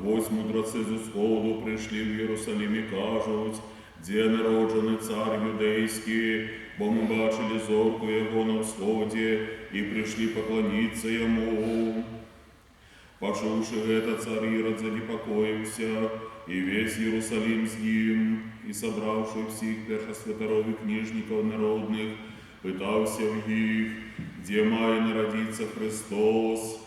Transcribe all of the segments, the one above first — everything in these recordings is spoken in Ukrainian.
Ось мудреці з усходу прийшли в Єрусалим і кажуть, де народжений цар юдейський, бо ми бачили зорку його на всході і прийшли поклонитися йому. Почувши это, царь Ирод занепокоился, и весь Иерусалим с ним, и собравший всех першосвяторов и книжников народных, пытался в них, где має народиться Христос.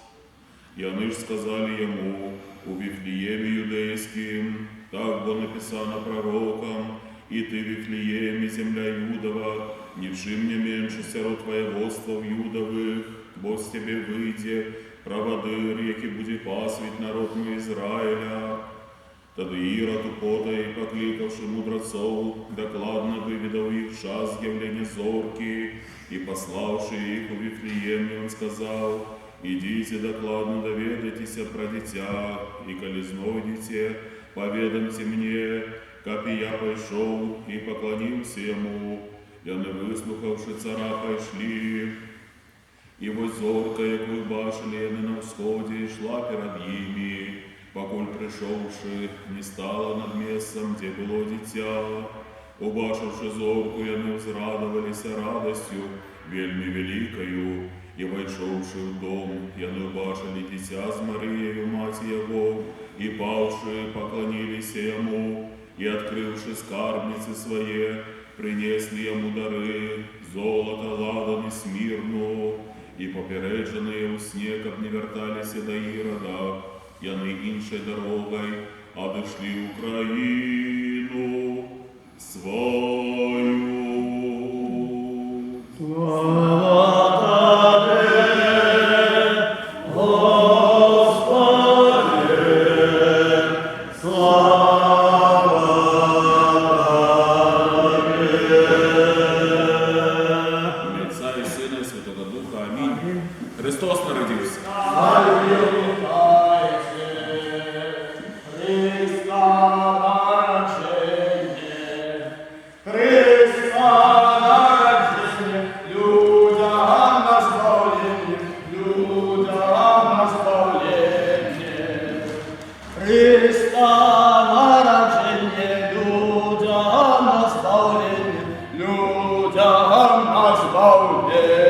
И они ж сказали ему, у Вифлееме юдейским, так бо написано пророком, и ты, Вифлееме, земля Юдова, ничем не меньше сирот воеводства Юдовых, бо с тебе выйде, праводир, який буде пасвіть народ мой Израиля. Тоді Ірод употай, покликавши мудрецов, докладно выведал их час явления зорки, и пославши их у Вифлееме, он сказал, идите докладно доведайтесь про дитя, и коли знойдете, поведомьте мне, как и я пошел и поклонился ему, и они, выслухавши цара, пошли. І ось зорка, яку бачили вони на всході, йшла перед ними, покуль прийшовши, не стала над місцем, де було дитя. Убачивши зорку, вони возрадовалися радостю, вельми великою, і войшовши в дом, вони убачили дитя з Марією, мать його, і павши, поклонилися йому, і, відкривши скарбниці свої, принесли йому дари, золото, ладан і смірну, і попереджені у сні, як не верталися до Ірода, яни іншою дорогою, а дошли в Україну свою. Христос народився. Людям на збавлення.